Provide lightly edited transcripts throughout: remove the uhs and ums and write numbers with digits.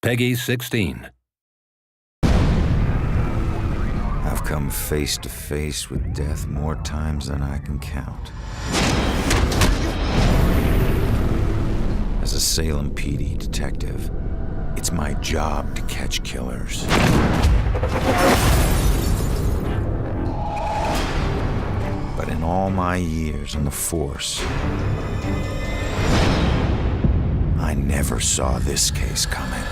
Peggy 16. I've come face to face with death more times than I can count. As a Salem PD detective, it's my job to catch killers. But in all my years on the force, I never saw this case coming.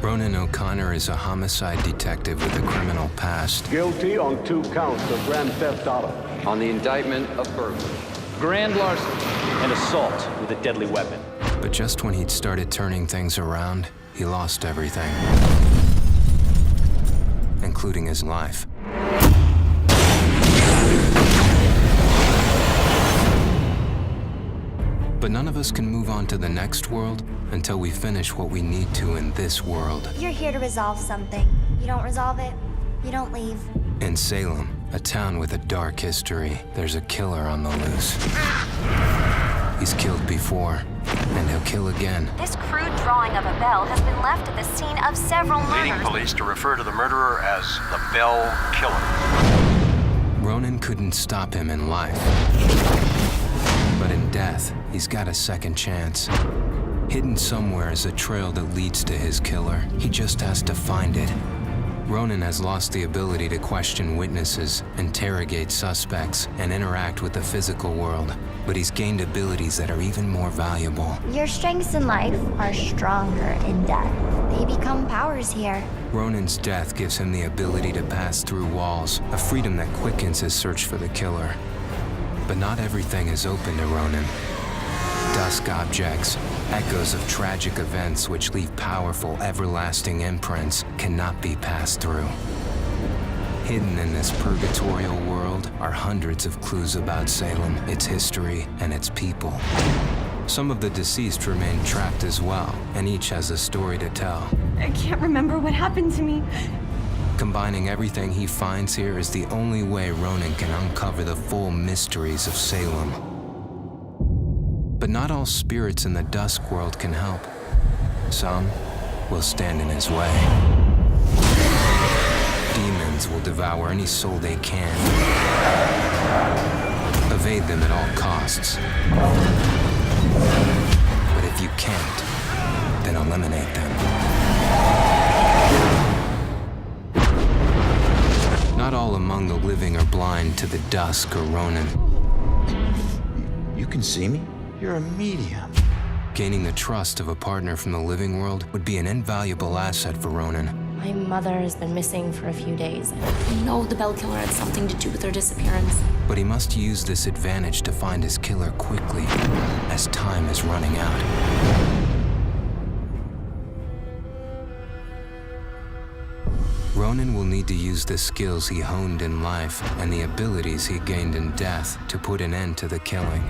Ronan O'Connor is a homicide detective with a criminal past. Guilty on 2 counts of grand theft auto. On the indictment of burglary, grand larceny, and assault with a deadly weapon. But just when he'd started turning things around, he lost everything, including his life. But none of us can move on to the next world until we finish what we need to in this world. You're here to resolve something. You don't resolve it, you don't leave. In Salem, a town with a dark history, there's a killer on the loose. He's killed before, and he'll kill again. This crude drawing of a bell has been left at the scene of several murders. Leading police to refer to the murderer as the Bell Killer. Ronan couldn't stop him in life. But in death, he's got a second chance. Hidden somewhere is a trail that leads to his killer. He just has to find it. Ronan has lost the ability to question witnesses, interrogate suspects, and interact with the physical world. But he's gained abilities that are even more valuable. Your strengths in life are stronger in death. They become powers here. Ronan's death gives him the ability to pass through walls, a freedom that quickens his search for the killer. But not everything is open to Ronan. Dusk objects, echoes of tragic events which leave powerful, everlasting imprints, cannot be passed through. Hidden in this purgatorial world are hundreds of clues about Salem, its history, and its people. Some of the deceased remain trapped as well, and each has a story to tell. I can't remember what happened to me. Combining everything he finds here is the only way Ronan can uncover the full mysteries of Salem. But not all spirits in the dusk world can help. Some will stand in his way. Demons will devour any soul they can. Evade them at all costs. But if you can't, then eliminate them. Not all among the living are blind to the dusk or Ronan. You can see me? You're a medium. Gaining the trust of a partner from the living world would be an invaluable asset for Ronan. My mother has been missing for a few days. I know the Bell Killer had something to do with her disappearance. But he must use this advantage to find his killer quickly, as time is running out. Ronan will need to use the skills he honed in life and the abilities he gained in death to put an end to the killing.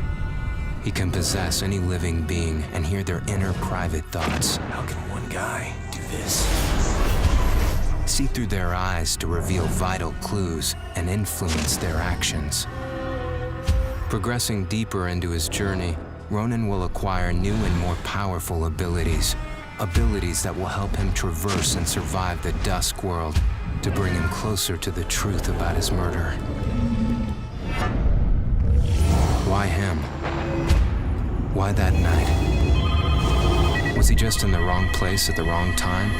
He can possess any living being and hear their inner private thoughts. How can one guy do this? See through their eyes to reveal vital clues and influence their actions. Progressing deeper into his journey, Ronan will acquire new and more powerful abilities. Abilities that will help him traverse and survive the dusk world to bring him closer to the truth about his murder. Why him? Why that night? Was he just in the wrong place at the wrong time?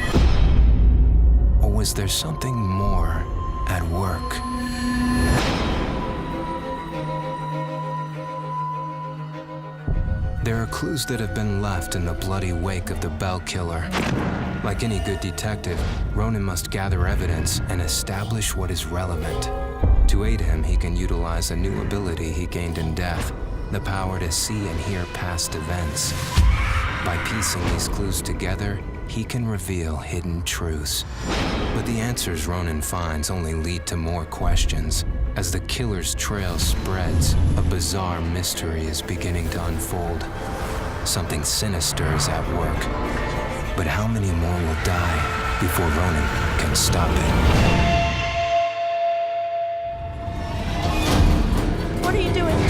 Or was there something more at work? There are clues that have been left in the bloody wake of the Bell Killer. Like any good detective, Ronan must gather evidence and establish what is relevant. To aid him, he can utilize a new ability he gained in death, the power to see and hear past events. By piecing these clues together, he can reveal hidden truths. But the answers Ronan finds only lead to more questions. As the killer's trail spreads, a bizarre mystery is beginning to unfold. Something sinister is at work. But how many more will die before Ronan can stop it? What are you doing?